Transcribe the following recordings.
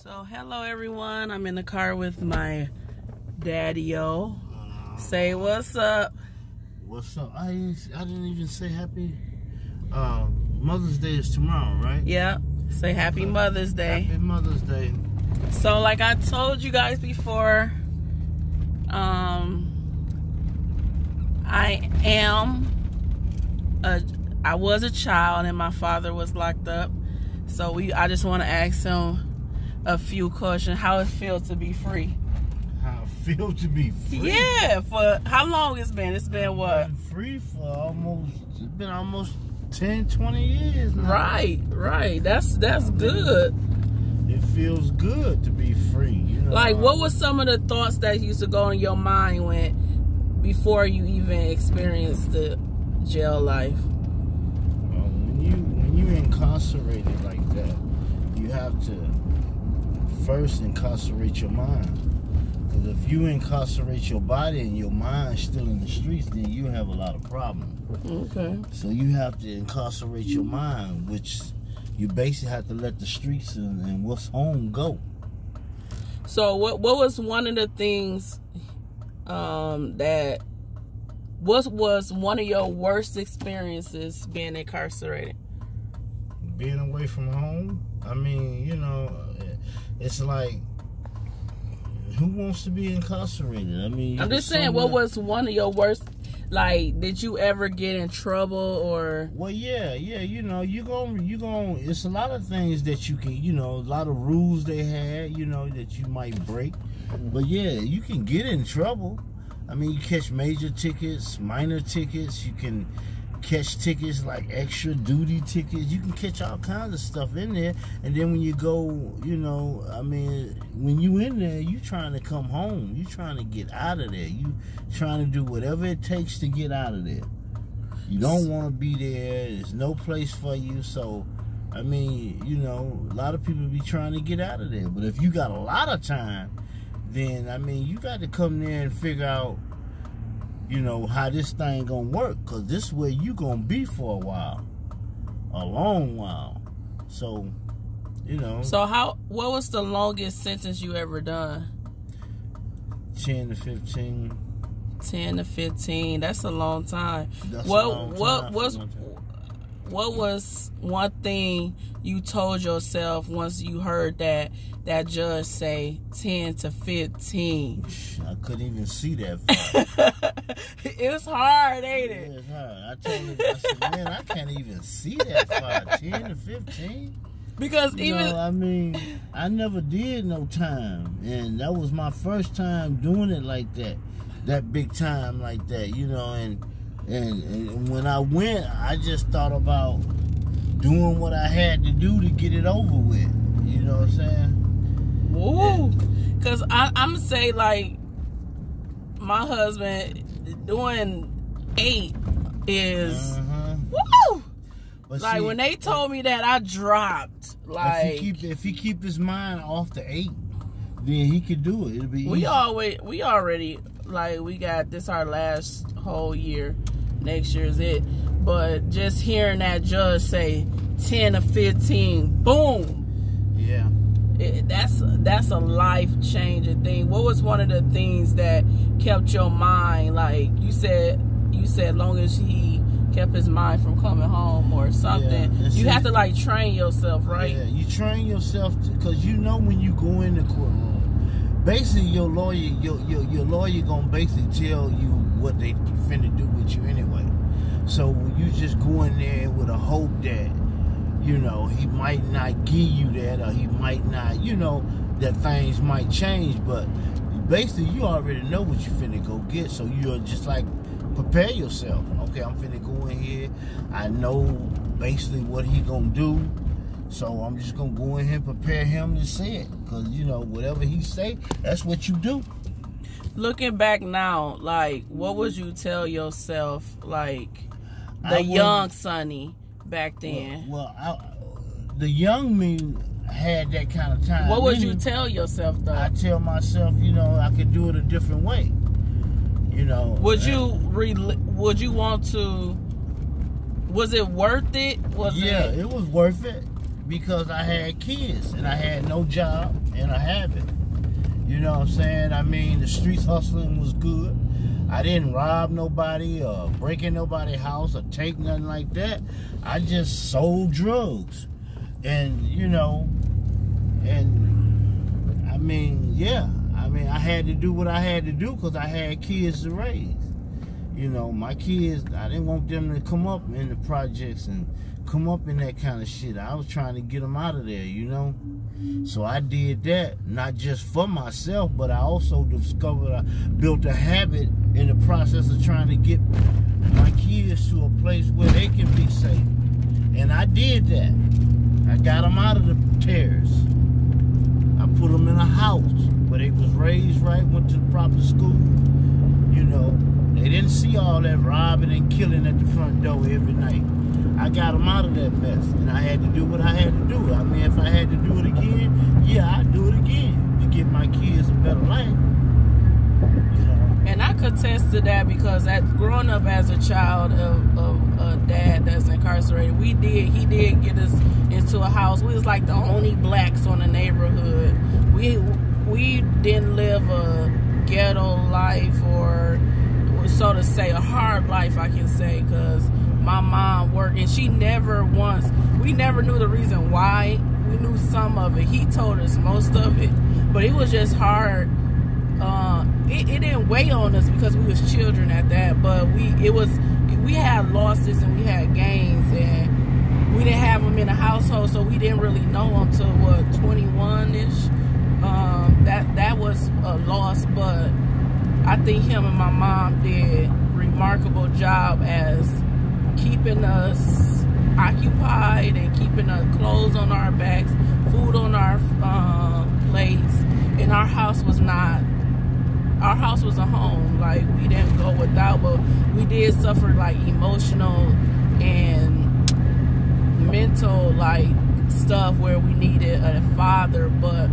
So hello everyone, I'm in the car with my daddy-o. Say what's up. What's up? I didn't even say happy Mother's Day is tomorrow, right? Yeah, say happy Mother's Day. Happy Mother's Day. So like I told you guys before, I was a child and my father was locked up. So I just want to ask him a few questions. How it feels to be free? How it feels to be free? Yeah, for how long it's been? It's been what? Been free for almost 10, 20 years now. Right. That's good. It feels good to be free. You know, like, what was some of the thoughts that used to go in your mind before you even experienced the jail life? When you incarcerated like that, you have to first incarcerate your mind. Because if you incarcerate your body and your mind still in the streets, then you have a lot of problems. Okay. So you have to incarcerate your mind, which you basically have to let the streets and what's home go. So what was one of the things that was one of your worst experiences being incarcerated? Being away from home? I mean, you know, it's like, who wants to be incarcerated? I mean, I'm just saying, what was one of your worst? Like, did you ever get in trouble or? Well, yeah. You know, you gon' it's a lot of things that you can, you know, a lot of rules they had, you know, that you might break. But yeah, you can get in trouble. I mean, you catch major tickets, minor tickets. You can catch tickets like extra duty tickets. You can catch all kinds of stuff in there. And then when you go, you know, I mean, when you in there, you trying to come home. You trying to get out of there. You trying to do whatever it takes to get out of there. You don't want to be there. There's no place for you. So, I mean, you know, a lot of people be trying to get out of there. But if you got a lot of time, then, I mean, you got to come there and figure out, you know, how this thing gonna work, because this is where you gonna be for a while, a long while. So, you know. So what was the longest sentence you ever done? 10 to 15. 10 to 15. That's a long time. That's what was one thing you told yourself once you heard that judge say 10 to 15? I couldn't even see that far. It was hard, ain't it? Yeah, it's hard. I told him, I said, man, I can't even see that far. 10 to 15? Because you know, I mean, I never did no time. And that was my first time doing it like that big time like that, you know. And when I went, I just thought about doing what I had to do to get it over with. You know what I'm saying? Woo! Because I'm going to say, like, my husband doing 8 is, woo! But like, see, when they told me that, I dropped. Like, if he keep his mind off the 8, then he could do it. It'll be easy. We already, like, we got this our last whole year. Next year is it. But just hearing that judge say 10 to 15, boom. Yeah. That's a life-changing thing. What was one of the things that kept your mind, like you said long as he kept his mind from coming home or something? Yeah, you have to like train yourself, right? Yeah, you train yourself because you know when you go in the courtroom, basically your lawyer gonna basically tell you what they finna do with you anyway. So you just go in there with a hope that, you know, he might not give you that, or he might not, you know, that things might change, but basically you already know what you finna go get, so you're just like, prepare yourself. Okay, I'm finna go in here. I know basically what he gonna do, so I'm just gonna go in here and prepare him to say it, because, you know, whatever he say, that's what you do. Looking back now, like, what would you tell yourself, like, the young Sonny back then? The young me had that kind of time. What would you tell yourself, though? I tell myself, you know, I could do it a different way. You know. Would you want to? Was it worth it? It was worth it. because I had kids and I had no job and a habit. You know what I'm saying? I mean, the street hustling was good. I didn't rob nobody or break in nobody's house or take nothing like that. I just sold drugs. And, you know, and I mean, yeah. I mean, I had to do what I had to do because I had kids to raise. You know, my kids, I didn't want them to come up in the projects and come up in that kind of shit. I was trying to get them out of there, you know. So I did that, not just for myself, but I also discovered I built a habit in the process of trying to get my kids to a place where they can be safe. And I did that. I got them out of the terrace. I put them in a house where they was raised right, went to the proper school, you know. They didn't see all that robbing and killing at the front door every night. I got them out of that mess, and I had to do what I had to do. I mean, if I had to do it again, yeah, I'd do it again to give my kids a better life. You know? And I could attest to that because growing up as a child of a dad that's incarcerated, he did get us into a house. We was like the only blacks on the neighborhood. We didn't live a ghetto life or, so to say, a hard life, I can say, because my mom worked and she never once, we never knew the reason why. We knew some of it. He told us most of it, but it was just hard. It didn't weigh on us because we was children at that, but we had losses and we had gains, and we didn't have them in the household, so we didn't really know them till what, 21-ish. That was a loss, but I think him and my mom did a remarkable job as keeping us occupied and keeping us clothes on our backs, food on our plates, and our house was a home. Like, we didn't go without, but we did suffer like emotional and mental like stuff where we needed a father. But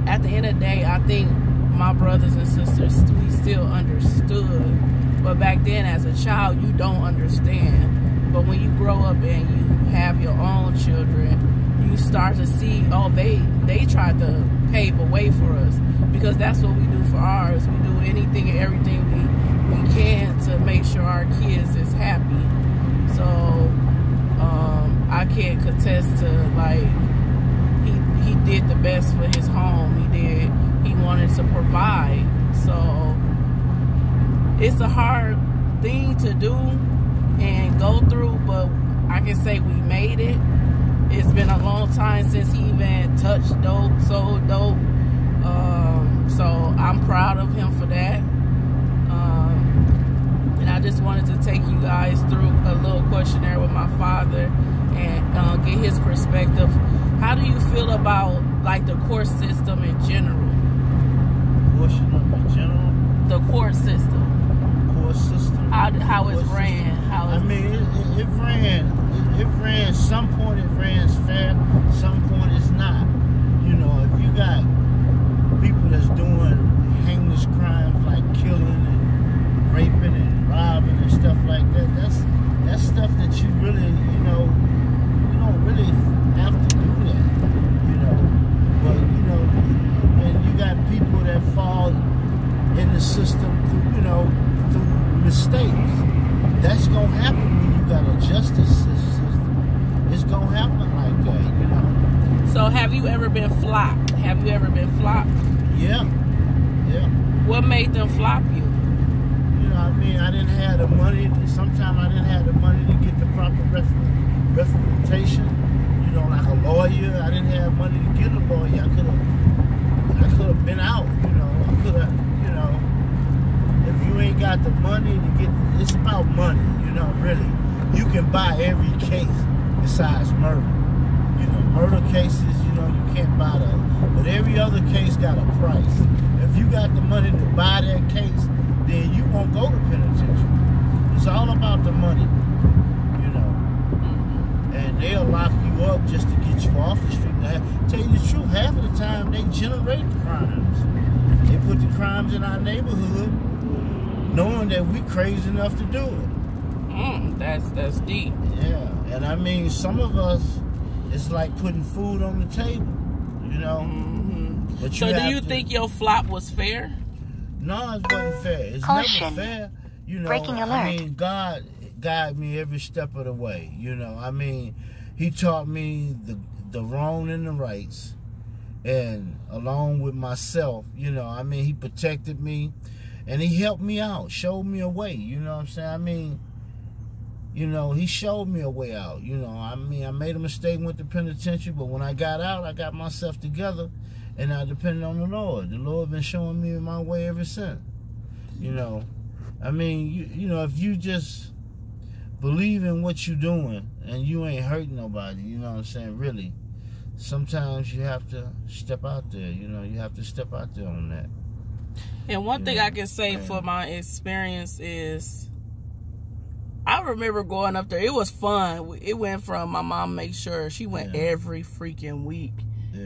at the end of the day, I think my brothers and sisters, we still understood. But back then as a child, you don't understand. But when you grow up and you have your own children, you start to see, oh, they tried to pave a way for us, because that's what we do for ours. We do anything and everything we can to make sure our kids is happy. So I can't contest to, like, he did the best for his home. He wanted to provide. So it's a hard thing to do and go through, but I can say we made it. It's been a long time since he even touched dope, sold dope. So I'm proud of him for that. And I just wanted to take you guys through a little questionnaire with my father and get his perspective. How do you feel about, like, the court system in general? In general? The court system. Court system? How it's ran. I mean, it ran, some point it ran fair, some point it's not. You know, if you got people that's doing heinous crimes like killing and raping and robbing and stuff like that, that's stuff that you really, you know, you don't really have to do that, you know. But, you know, and you got people that fall in the system through, you know, through mistakes. That's gonna happen when you got a justice system. It's gonna happen like that, you know. So have you ever been flopped? Have you ever been flopped? Yeah. What made them flop you? You know, I mean, I didn't have the money. Sometimes I didn't have the money to get the proper representation. You know, like a lawyer. I didn't have money to get a lawyer. I could have been out. You know, I could have. You know, if you ain't got the money to get, it's about money. You know, really, you can buy every case besides murder. You know, murder cases, you know, you can't buy that. But every other case got a price. If you got the money to buy that case, then you won't go to penitentiary. It's all about the money, you know. And they'll lock you up just to get you off the street. Now, tell you the truth, half of the time they generate the crimes. They put the crimes in our neighborhood, knowing that we crazy enough to do it. That's deep. Yeah, and I mean, some of us, it's like putting food on the table, you know. Mm-hmm. But so, do you think your flop was fair? No, it wasn't fair. It's Caution. never fair, you know. Breaking alert. I mean, God guided me every step of the way, you know. I mean, He taught me the wrong and the rights, and along with myself, you know. I mean, He protected me, and He helped me out, showed me a way. You know what I'm saying? I mean, you know, He showed me a way out. You know, I mean, I made a mistake, went to penitentiary, but when I got out, I got myself together, and I depended on the Lord. The Lord been showing me my way ever since. You know, I mean, you know, if you just believe in what you're doing and you ain't hurting nobody, you know what I'm saying? Really, sometimes you have to step out there. You know, you have to step out there on that. And one thing I can say for my experience is, I remember going up there. It was fun. It went from my mom make sure she went every freaking week,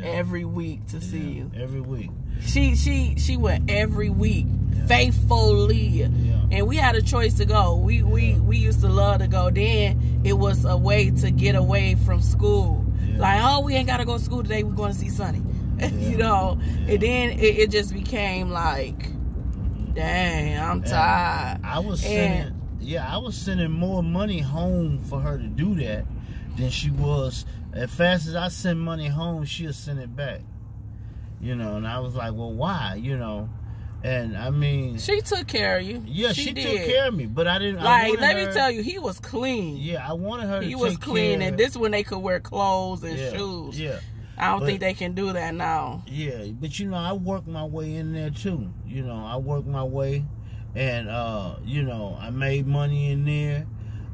every week to see you. Every week. She went every week, faithfully, and we had a choice to go. We used to love to go. Then it was a way to get away from school. Like, oh, we ain't gotta go to school today. We're going to see Sonny. You know. And then it just became like, dang, I'm tired. I was sending. I was sending more money home for her to do that than she was. As fast as I send money home, she'll send it back. You know, and I was like, well, why? You know, and I mean, she took care of you. Yeah, she took care of me, but I didn't. Like, let me tell you, he was clean. Yeah, I wanted her. He was clean, and this when they could wear clothes and shoes. Yeah. I don't think they can do that now. Yeah, but you know, I worked my way in there too. You know, I worked my way. And, you know, I made money in there.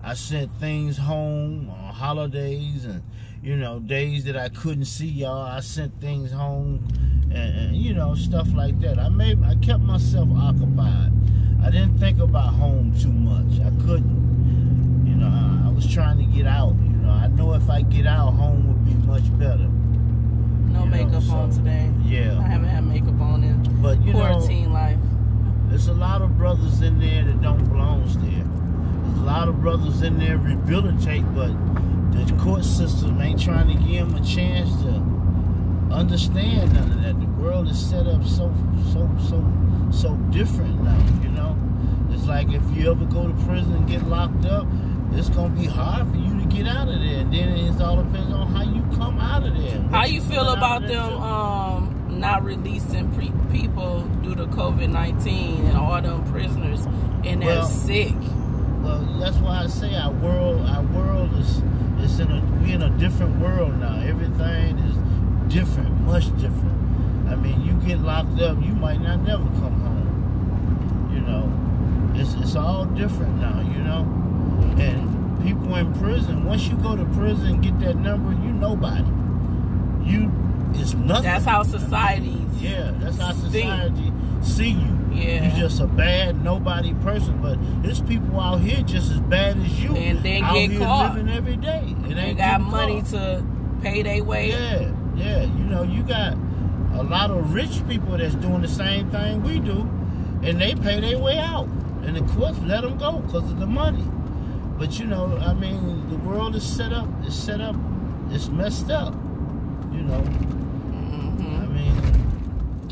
I sent things home on holidays and, you know, days that I couldn't see y'all. I sent things home and, you know, stuff like that. I kept myself occupied. I didn't think about home too much. I couldn't. You know, I was trying to get out. You know, I know if I get out, home would be much better. No makeup on today. Yeah. I haven't had makeup on in quarantine life. There's a lot of brothers in there that don't belong there. There's a lot of brothers in there rehabilitate, but the court system ain't trying to give them a chance to understand none of that. The world is set up so different now, you know? It's like if you ever go to prison and get locked up, it's going to be hard for you to get out of there. And then it all depends on how you come out of there. How you feel about them not releasing people due to COVID-19 and all them prisoners and they're sick? Well, that's why I say our world is we're in a different world now. Everything is different, much different. I mean, you get locked up, you might not never come home. You know, it's all different now. You know, and people in prison. Once you go to prison and get that number, you nobody. It's nothing. That's how society. That's how society see you. Yeah. You're just a bad nobody person, but there's people out here just as bad as you. And then out get here caught. Living every day. They got money to pay their way. Yeah. You know, you got a lot of rich people that's doing the same thing we do, and they pay their way out. And the courts let them go because of the money. But you know, I mean, the world is set up. It's messed up. You know. I mean,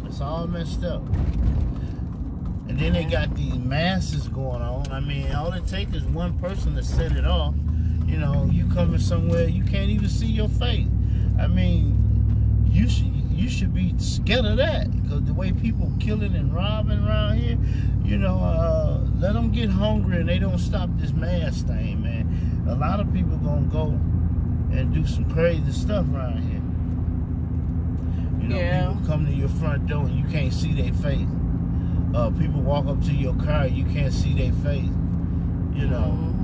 it's all messed up. And then they got these masses going on. I mean, all it takes is one person to set it off. You know, you coming somewhere, you can't even see your face. I mean, you should be scared of that, because the way people killing and robbing around here, you know, let them get hungry and they don't stop this mass thing, man. A lot of people gonna go and do some crazy stuff around here. You know, people come to your front door and you can't see their face. People walk up to your car, you can't see their face. You know,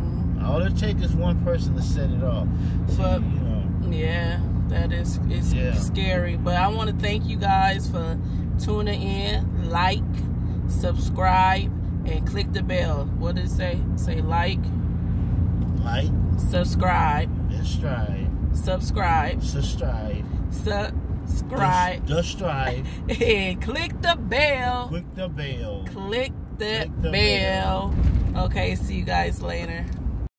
all it takes is one person to set it off. So, but, you know, yeah, that is scary. But I want to thank you guys for tuning in. Like, subscribe, and click the bell. What did it say? Say like, subscribe, subscribe, and click the bell. Click the bell. Click the bell. Okay, see you guys later.